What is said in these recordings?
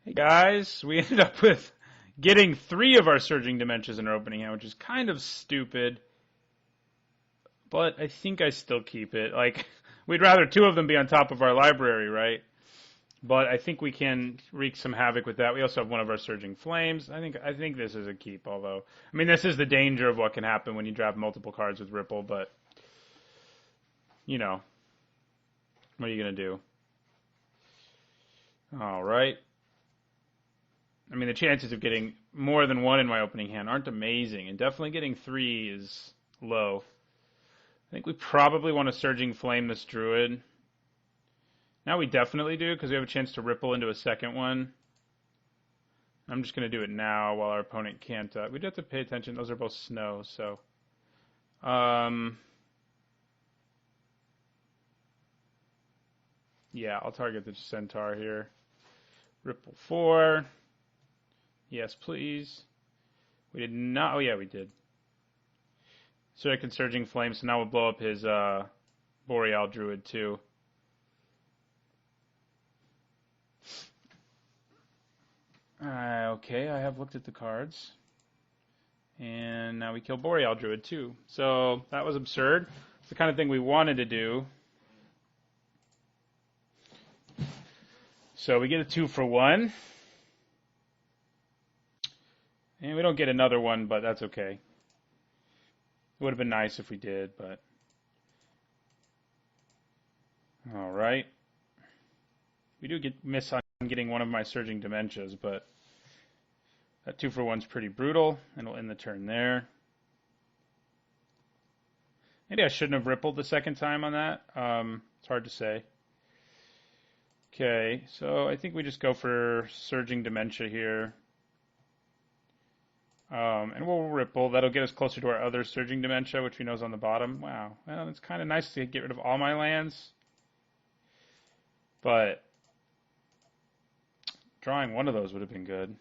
Hey guys, we ended up with getting 3 of our Surging Dementias in our opening hand, which is kind of stupid. But I think I still keep it. Like, we'd rather 2 of them be on top of our library, right? But I think we can wreak some havoc with that. We also have one of our Surging Flames. I think this is a keep, although I mean this is the danger of what can happen when you draft multiple cards with Ripple, but you know, what are you gonna do? Alright. I mean the chances of getting more than 1 in my opening hand aren't amazing, and definitely getting 3 is low. I think we probably want to Surging Flame this Druid. Now we definitely do, because we have a chance to Ripple into a second one. I'm just going to do it now while our opponent can't. We'd have to pay attention. Those are both snow, so. Yeah, I'll target the Centaur here. Ripple 4. Yes, please. We did not. Oh, yeah, we did. So I can Surging Flame, so now we'll blow up his Boreal Druid, too. Okay, I have looked at the cards. And now we kill Boreal Druid too. So that was absurd. It's the kind of thing we wanted to do. So we get a 2 for 1. And we don't get another one, but that's okay. It would have been nice if we did, but. Alright. We do miss on getting one of my Surging Dementias, but that 2 for 1's pretty brutal, and we'll end the turn there. Maybe I shouldn't have rippled the second time on that. It's hard to say. Okay, so I think we just go for Surging Dementia here. And we'll ripple. That'll get us closer to our other Surging Dementia, which we know is on the bottom. Wow, well, it's kind of nice to get rid of all my lands. But drawing one of those would have been good.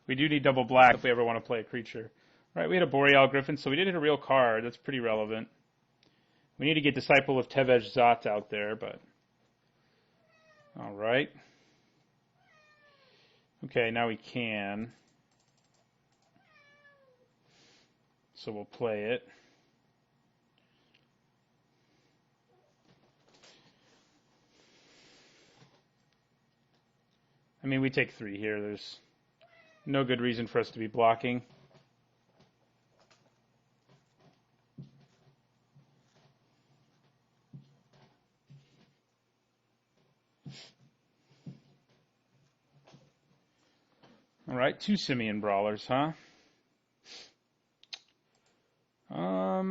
We do need double black if we ever want to play a creature. All right, we had a Boreal Griffin, so we did hit a real card. That's pretty relevant. We need to get Disciple of Tevesh Zot out there, but... All right. Okay, now we can. So we'll play it. I mean, we take 3 here. There's no good reason for us to be blocking. All right, 2 Simian Brawlers, huh? I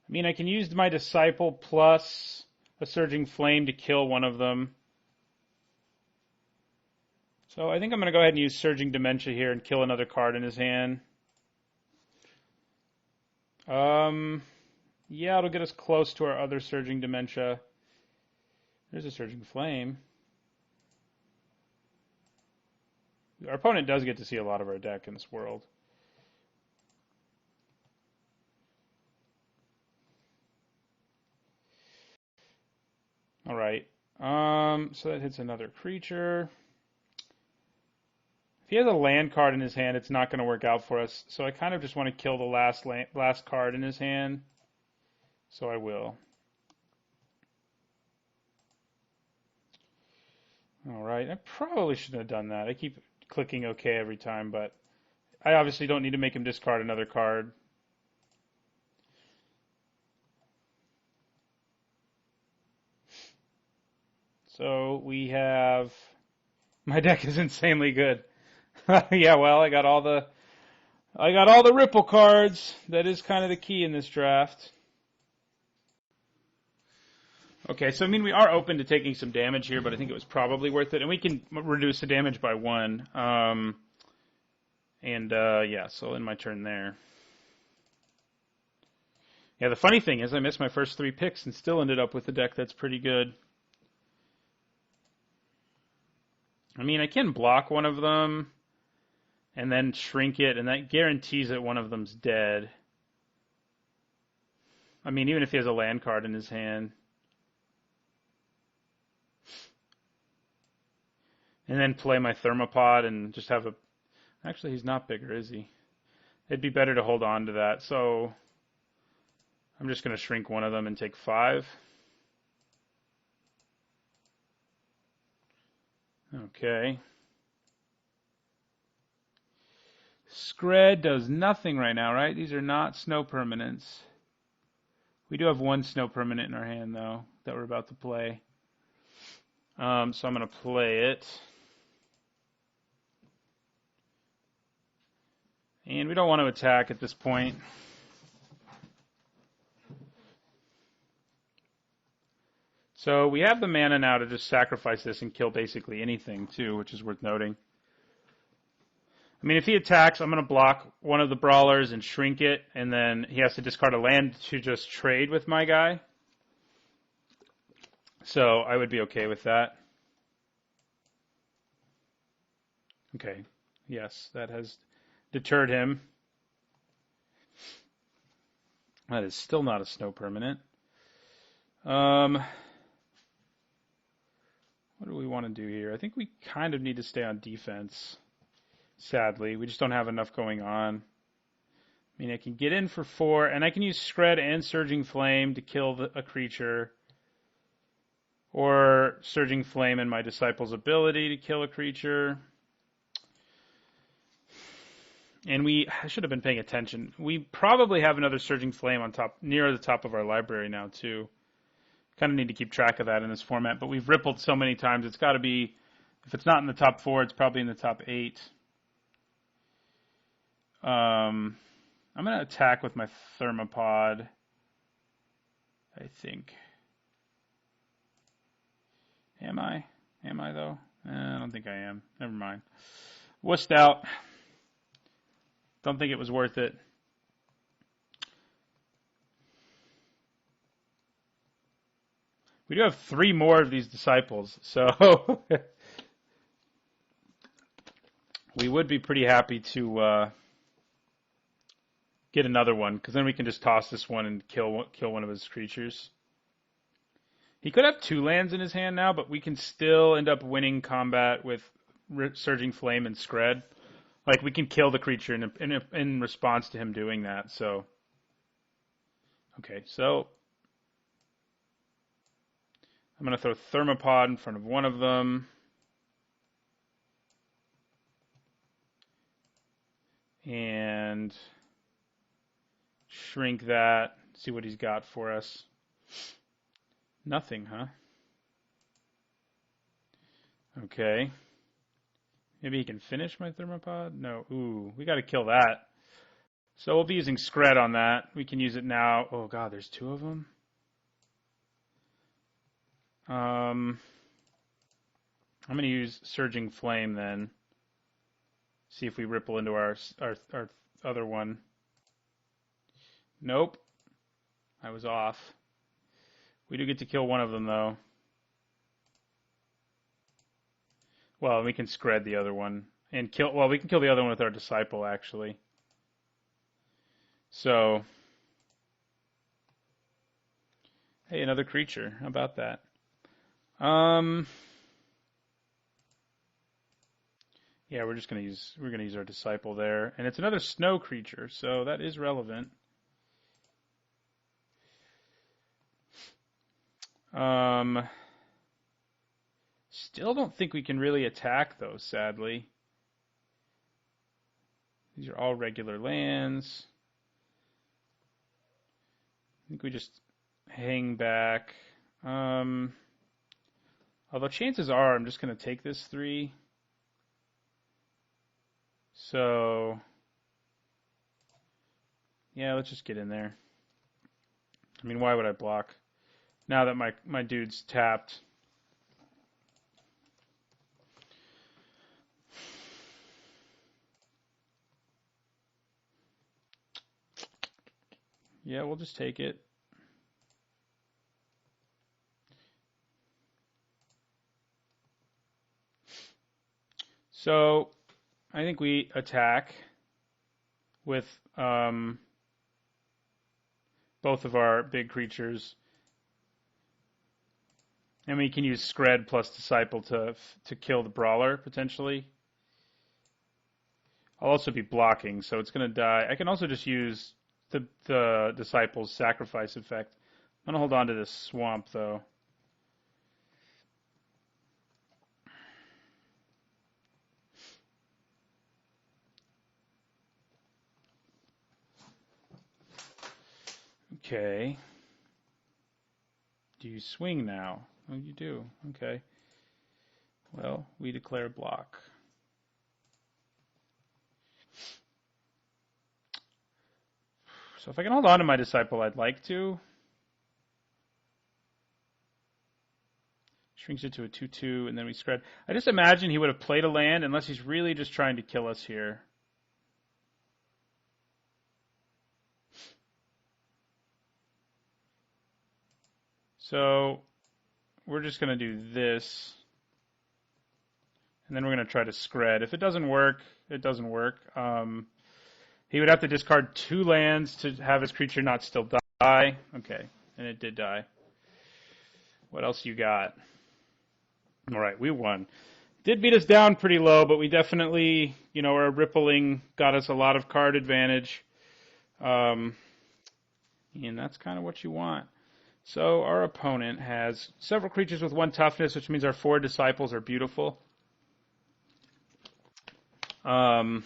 mean, I can use my Disciple plus a Surging Flame to kill one of them. So I think I'm going to go ahead and use Surging Dementia here and kill another card in his hand. Yeah, it'll get us close to our other Surging Dementia. There's a Surging Flame. Our opponent does get to see a lot of our deck in this world. All right. So that hits another creature. If he has a land card in his hand, it's not going to work out for us. So I kind of just want to kill the last card in his hand. So I will. All right. I probably shouldn't have done that. I keep clicking OK every time, but I obviously don't need to make him discard another card. So we have... My deck is insanely good. Yeah, well, I got all the ripple cards. That is kind of the key in this draft. Okay, so I mean we are open to taking some damage here, but I think it was probably worth it, and we can reduce the damage by 1. Yeah, so in my turn there. Yeah, the funny thing is I missed my first 3 picks and still ended up with a deck that's pretty good. I mean, I can block one of them and then shrink it, and that guarantees that one of them's dead. I mean, even if he has a land card in his hand. And then play my Thermopod and just have a... Actually, he's not bigger, is he? It'd be better to hold on to that. So I'm just going to shrink one of them and take 5. Okay. Scred does nothing right now, right? These are not snow permanents. We do have one snow permanent in our hand, though, that we're about to play. So I'm going to play it. And we don't want to attack at this point. So we have the mana now to just sacrifice this and kill basically anything, too, which is worth noting. I mean, if he attacks, I'm going to block one of the brawlers and shrink it, and then he has to discard a land to just trade with my guy. So I would be okay with that. Okay, yes, that has deterred him. That is still not a snow permanent. What do we want to do here? I think we kind of need to stay on defense. Sadly, we just don't have enough going on. I mean, I can get in for 4, and I can use Scred and Surging Flame to kill a creature. Or Surging Flame and my Disciple's ability to kill a creature. And I should have been paying attention. We probably have another Surging Flame on top, near the top of our library now, too. Kind of need to keep track of that in this format, but we've rippled so many times, it's got to be, if it's not in the top 4, it's probably in the top 8. I'm going to attack with my Thermopod, I think. Am I? Am I, though? I don't think I am. Never mind. Wussed out. Don't think it was worth it. We do have 3 more of these Disciples, so we would be pretty happy to get another one, because then we can just toss this one and kill one of his creatures. He could have 2 lands in his hand now, but we can still end up winning combat with Surging Flame and Scred. Like, we can kill the creature in response to him doing that, so. Okay, so I'm going to throw Thermopod in front of one of them. And shrink that, see what he's got for us. Nothing, huh? Okay. Maybe he can finish my Thermopod? No. Ooh, we got to kill that. So we'll be using Scred on that. We can use it now. Oh, God, there's 2 of them? I'm going to use Surging Flame then. See if we ripple into our other one. Nope. I was off. We do get to kill one of them, though. Well, we can Scred the other one. And kill. Well, we can kill the other one with our Disciple, actually. So. Hey, another creature. How about that? Yeah, we're gonna use our Disciple there, and it's another snow creature, so that is relevant. Still don't think we can really attack those, sadly. These are all regular lands. I think we just hang back. Although chances are I'm just going to take this 3. So, yeah, let's just get in there. I mean, why would I block? Now that my dude's tapped. Yeah, we'll just take it. So, I think we attack with both of our big creatures. And we can use Scred plus Disciple to kill the Brawler, potentially. I'll also be blocking, so it's going to die. I can also just use the Disciple's Sacrifice effect. I'm going to hold on to this Swamp, though. Okay. Do you swing now? Oh, you do. Okay. Well, we declare block. So if I can hold on to my Disciple, I'd like to. Shrinks it to a 2/2, and then we Scred. I just imagine he would have played a land unless he's really just trying to kill us here. So we're just going to do this. And then we're going to try to Scred. If it doesn't work, it doesn't work. He would have to discard 2 lands to have his creature not still die. Okay, and it did die. What else you got? All right, we won. Did beat us down pretty low, but we definitely, our rippling got us a lot of card advantage. And that's kind of what you want. So our opponent has several creatures with 1 toughness, which means our 4 disciples are beautiful. And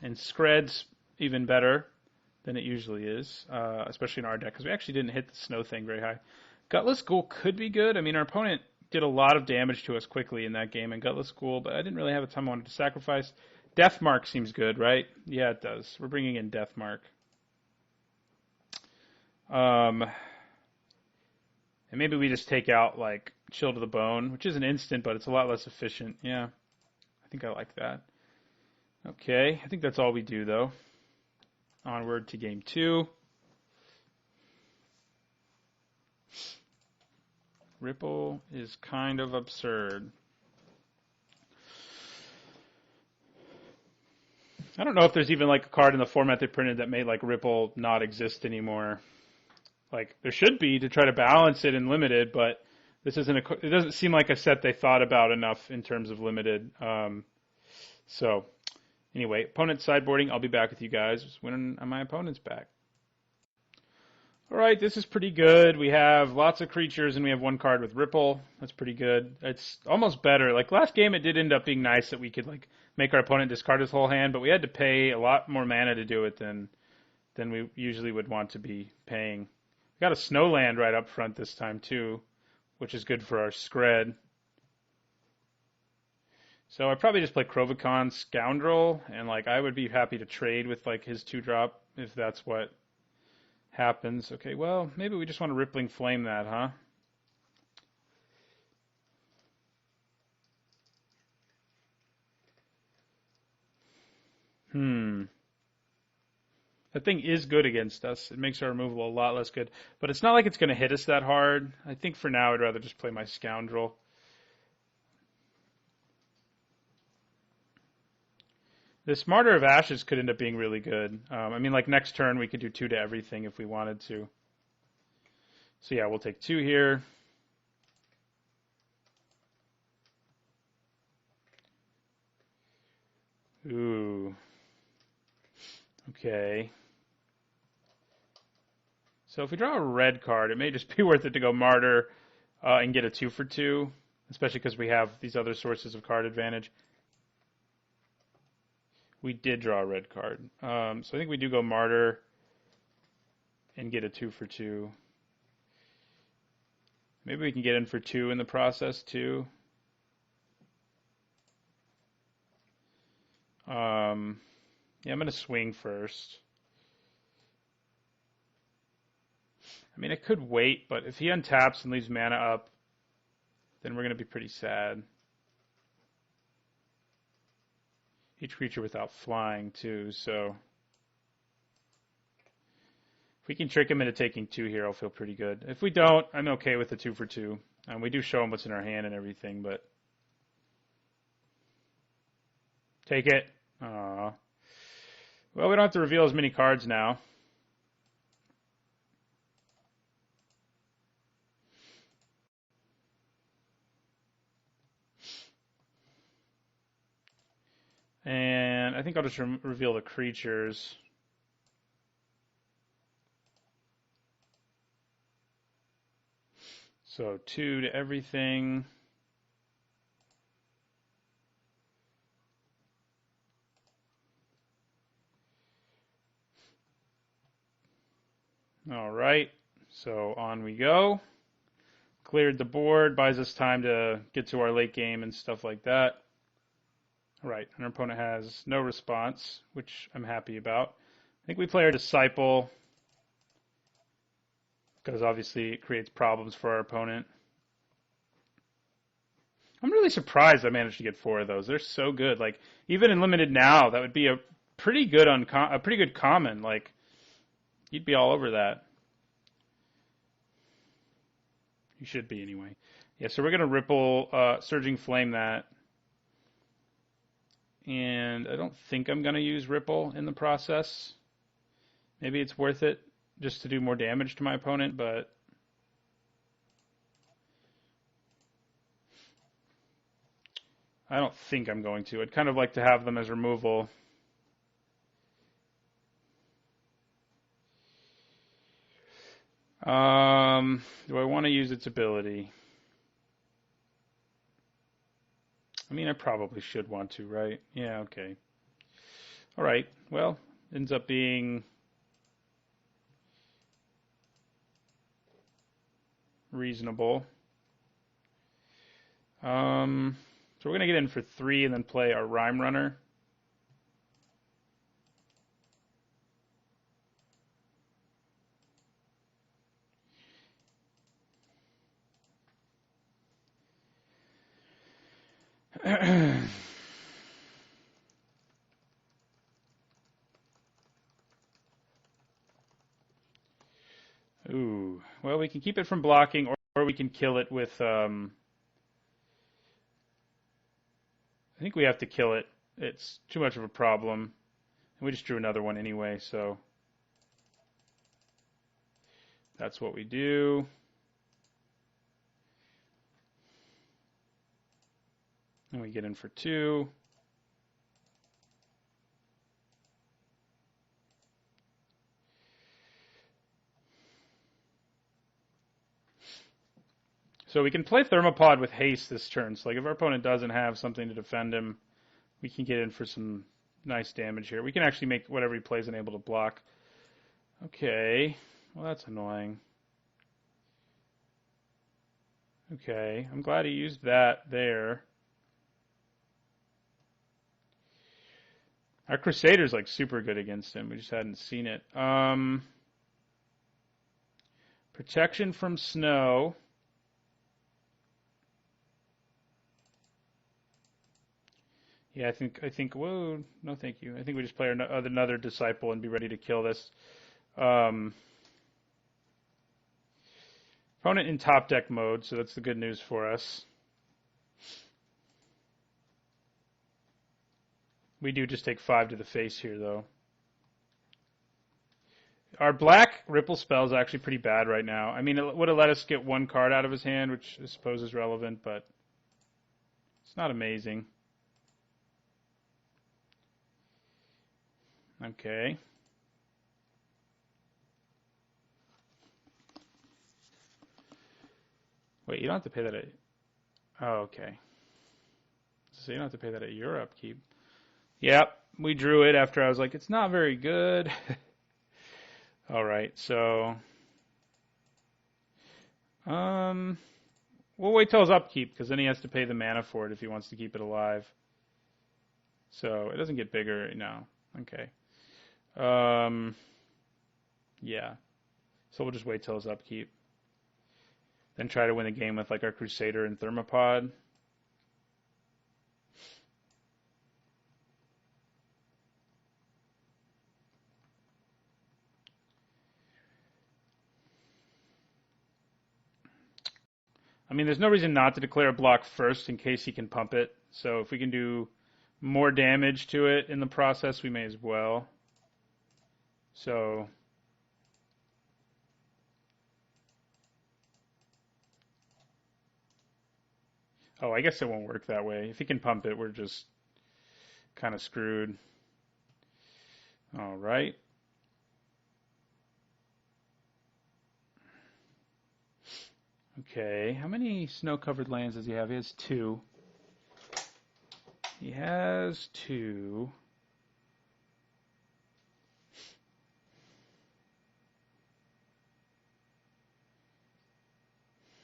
Scred's even better than it usually is, especially in our deck, because we actually didn't hit the snow thing very high. Gutless Ghoul could be good. I mean, our opponent did a lot of damage to us quickly in that game, and Gutless Ghoul, but I didn't really have a ton I wanted to sacrifice. Deathmark seems good, right? Yeah, it does. We're bringing in Deathmark. And maybe we just take out, like, Chill to the Bone, which is an instant, but it's a lot less efficient. Yeah, I think I like that. Okay, I think that's all we do, though. Onward to game 2. Ripple is kind of absurd. I don't know if there's even, like, a card in the format they printed that made, like, Ripple not exist anymore. Like, there should be to try to balance it in Limited, but this isn't it doesn't seem like a set they thought about enough in terms of Limited. So, anyway, opponent sideboarding. I'll be back with you guys when my opponent's back. All right, this is pretty good. We have lots of creatures, and we have 1 card with Ripple. That's pretty good. It's almost better. Like, last game, it did end up being nice that we could, like, make our opponent discard his whole hand, but we had to pay a lot more mana to do it than we usually would want to be paying. We got a Snowland right up front this time, too, which is good for our Scred. So I'd probably just play Krovicon Scoundrel, and, like, I would be happy to trade with, like, his 2-drop if that's what happens. Okay, well, maybe we just want to Rippling Flame that, huh? That thing is good against us. It makes our removal a lot less good. But it's not like it's going to hit us that hard. I think for now I'd rather just play my Scoundrel. This Martyr of Ashes could end up being really good. I mean, like, next turn we could do 2 to everything if we wanted to. So yeah, we'll take 2 here. Ooh. Okay. So if we draw a red card, it may just be worth it to go Martyr and get a 2 for 2, especially because we have these other sources of card advantage. We did draw a red card. So I think we do go Martyr and get a 2 for 2. Maybe we can get in for 2 in the process, too. Yeah, I'm going to swing first. I mean, I could wait, but if he untaps and leaves mana up, then we're going to be pretty sad. Each creature without flying, too, so if we can trick him into taking 2 here, I'll feel pretty good. If we don't, I'm okay with the 2 for 2. We do show him what's in our hand and everything, but take it. Aww. Well, we don't have to reveal as many cards now. And I think I'll just reveal the creatures. So 2 to everything. All right, so on we go. Cleared the board, buys us time to get to our late game and stuff like that. All right, and our opponent has no response, which I'm happy about. I think we play our Disciple, because obviously it creates problems for our opponent. I'm really surprised I managed to get 4 of those. They're so good. Like, even in limited now, that would be a pretty good common. Like, you'd be all over that. You should be anyway. Yeah, so we're going to Ripple, Surging Flame that. And I don't think I'm going to use Ripple in the process. Maybe it's worth it just to do more damage to my opponent, but I don't think I'm going to. I'd kind of like to have them as removal. Do I want to use its ability? I mean, I probably should want to, right? Yeah, okay. All right, well, ends up being reasonable. So we're going to get in for 3 and then play our Rhyme Runner. Ooh, well, we can keep it from blocking, or we can kill it with. I think we have to kill it. It's too much of a problem. And we just drew another one anyway, so that's what we do. And we get in for 2. So we can play Thermopod with haste this turn. So like if our opponent doesn't have something to defend him, we can get in for some nice damage here. We can actually make whatever he plays unable to block. Okay, well that's annoying. Okay, I'm glad he used that there. Our Crusader's like super good against him. We just hadn't seen it. Protection from snow. Yeah, I think, whoa, no thank you. I think we just play another Disciple and be ready to kill this. Opponent in top deck mode, so that's the good news for us. We do just take 5 to the face here, though. Our black Ripple spell is actually pretty bad right now. I mean, it would have let us get 1 card out of his hand, which I suppose is relevant, but it's not amazing. Okay. Wait, you don't have to pay that at... Oh, okay. So you don't have to pay that at your upkeep. Yep, we drew it after I was like, it's not very good. All right, so... we'll wait till his upkeep, because then he has to pay the mana for it if he wants to keep it alive. So it doesn't get bigger now. Okay. Yeah. So we'll just wait till his upkeep. Then try to win the game with like our Crusader and Thermopod. I mean, there's no reason not to declare a block first in case he can pump it. So if we can do more damage to it in the process, we may as well. So oh, I guess it won't work that way. If he can pump it, we're just kind of screwed. All right. Okay, how many snow-covered lands does he have? He has 2. He has 2.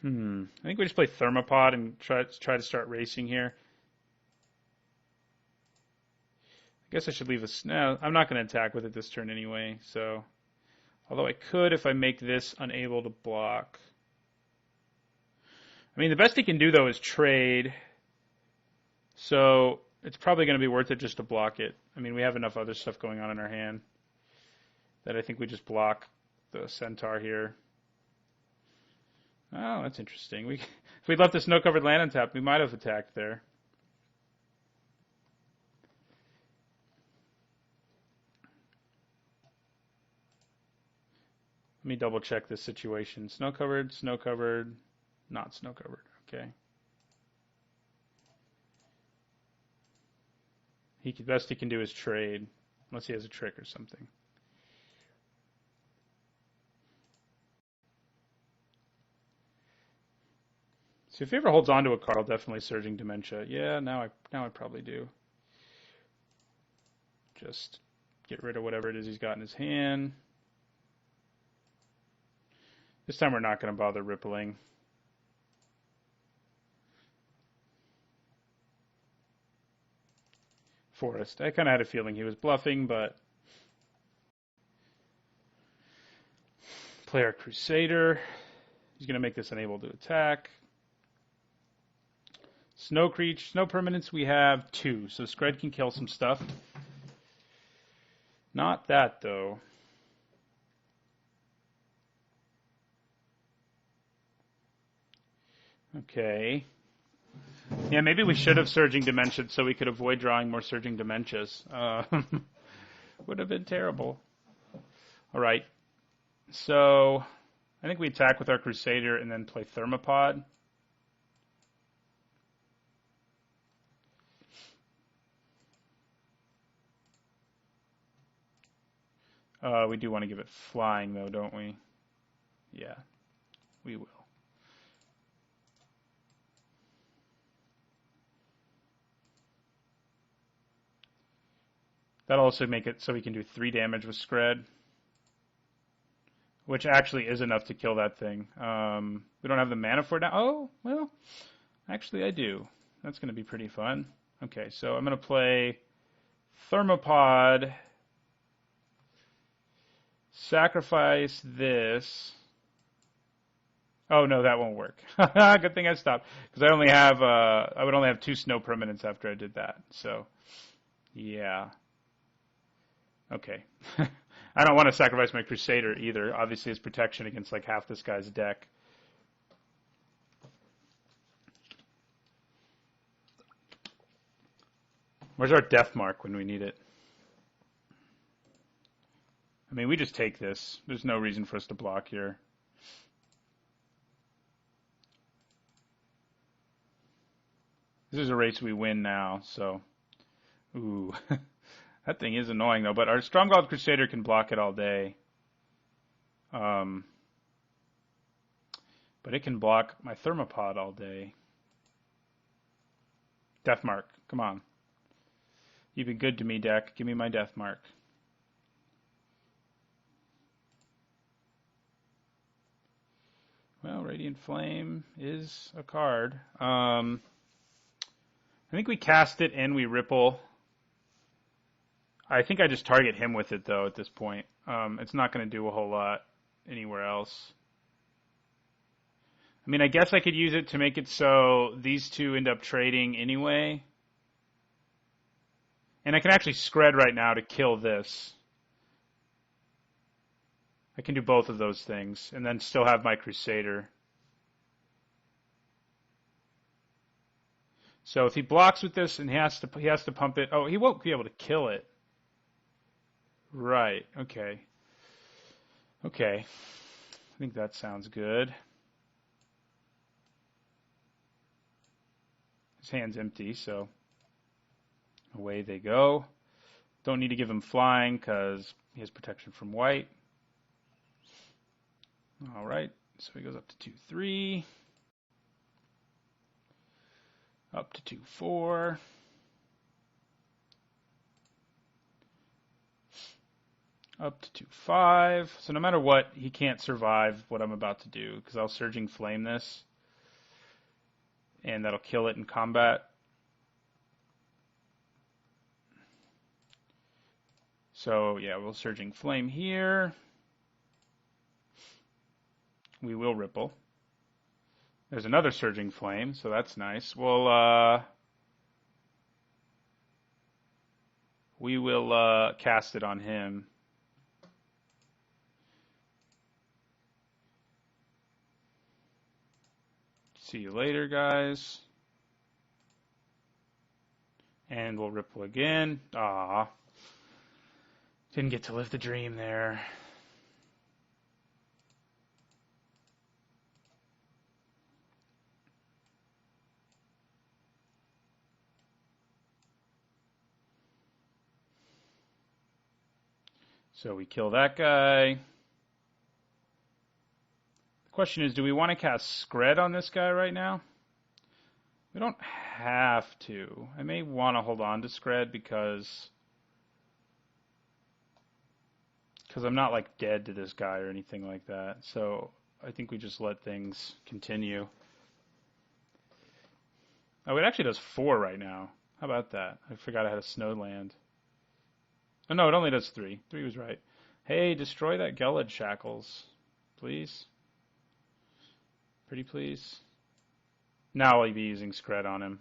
I think we just play Thermopod and try to start racing here. I guess I should leave a snow. I'm not going to attack with it this turn anyway, so. Although I could if I make this unable to block. I mean, the best he can do, though, is trade. So it's probably going to be worth it just to block it. I mean, we have enough other stuff going on in our hand that I think we just block the Centaur here. Oh, that's interesting. If we'd left the snow-covered land untapped, we might have attacked there. Let me double-check this situation. Snow-covered, snow-covered, not snow-covered. Okay. Best he can do is trade, unless he has a trick or something. So if he ever holds on to a card, I'll definitely Surging Dementia. Yeah, now I probably do. Just get rid of whatever it is he's got in his hand. This time we're not going to bother rippling. Forest. I kind of had a feeling he was bluffing, but play our Crusader. He's going to make this unable to attack. Snow Creature, Snow Permanents, we have 2, so Scred can kill some stuff. Not that, though. Okay. Yeah, maybe we should have Surging Dementia so we could avoid drawing more Surging Dementias. Would have been terrible. All right. So I think we attack with our Crusader and then play Thermopod. We do want to give it flying, though, don't we? Yeah, we will. That'll also make it so we can do 3 damage with Scred, which actually is enough to kill that thing. We don't have the mana for it now. Oh, well, actually I do. That's going to be pretty fun. Okay, so I'm going to play Thermopod, sacrifice this. Oh no, that won't work. Good thing I stopped, because I would only have 2 snow permanents after I did that. So, yeah. Okay. I don't want to sacrifice my Crusader either. Obviously, it's protection against like half this guy's deck. Where's our death mark when we need it? I mean, we just take this. There's no reason for us to block here. This is a race we win now, so. Ooh. That thing is annoying, though. But our Stromgald Crusader can block it all day. But it can block my Thermopod all day. Death mark. Come on. You've been good to me, deck. Give me my death mark. Well, Radiant Flame is a card. I think we cast it and we ripple. I think I just target him with it, though, at this point. It's not going to do a whole lot anywhere else. I mean, I guess I could use it to make it so these two end up trading anyway. And I can actually Scred right now to kill this. I can do both of those things and then still have my Crusader. So if he blocks with this and he has to pump it. Oh, he won't be able to kill it. Right. Okay. Okay. I think that sounds good. His hand's empty, so Away they go. Don't need to give him flying because he has protection from white. All right, so he goes up to 2-3. Up to 2-4. Up to 2-5. So no matter what, he can't survive what I'm about to do because I'll Surging Flame this. And that'll kill it in combat. So yeah, we'll Surging Flame here. We will Ripple. There's another Surging Flame, so that's nice. We will cast it on him. See you later, guys. And we'll Ripple again. Ah, didn't get to live the dream there. So we kill that guy. The question is, do we want to cast Scred on this guy right now? We don't have to. I may want to hold on to Scred because I'm not like dead to this guy or anything like that. So I think we just let things continue. Oh, it actually does 4 right now. How about that? I forgot I had a snow land. Oh, no, it only does 3. 3 was right. Hey, destroy that Gelid Shackles, please. Pretty please. Now I'll be using Scred on him.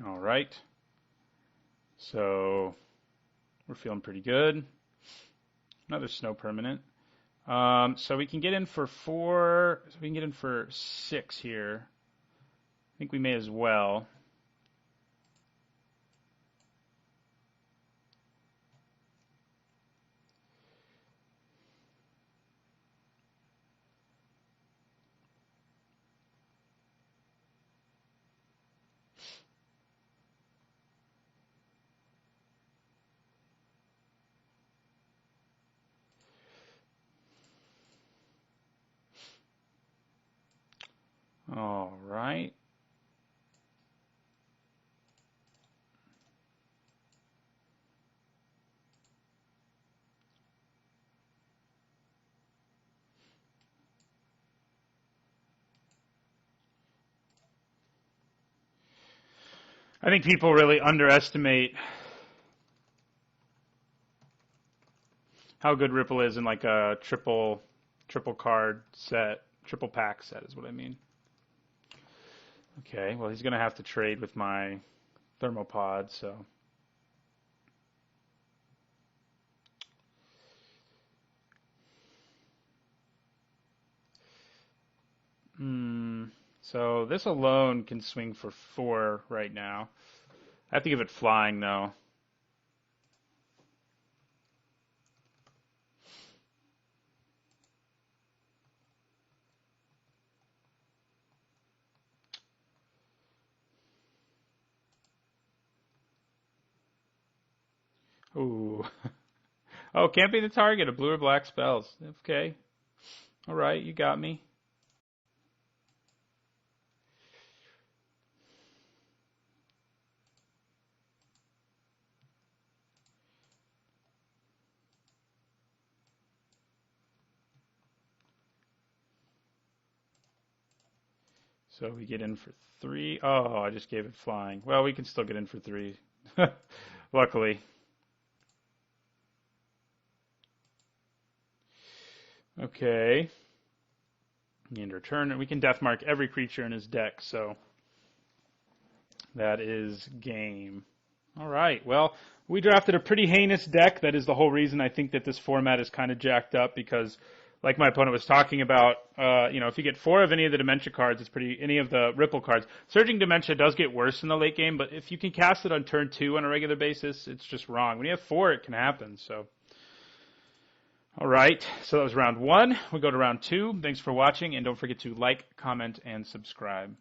All right. So we're feeling pretty good. Another snow permanent. So we can get in for 4. So we can get in for 6 here. I think we may as well. All right. I think people really underestimate how good Ripple is in like a triple card set, triple pack set is what I mean. Okay, well he's going to have to trade with my Thermopod, so. So this alone can swing for 4 right now. I have to give it flying though. Ooh. Oh, can't be the target of blue or black spells. Okay. All right, you got me. So we get in for 3. Oh, I just gave it flying. Well, we can still get in for 3. Luckily. Okay. And return. We can death mark every creature in his deck, so that is game. All right. Well, we drafted a pretty heinous deck. That is the whole reason I think that this format is kind of jacked up because, like my opponent was talking about, if you get 4 of any of the Dementia cards, any of the Ripple cards. Surging Dementia does get worse in the late game, but if you can cast it on turn 2 on a regular basis, it's just wrong. When you have 4, it can happen. So, All right, so that was round 1. We go to round 2. Thanks for watching, and don't forget to like, comment, and subscribe.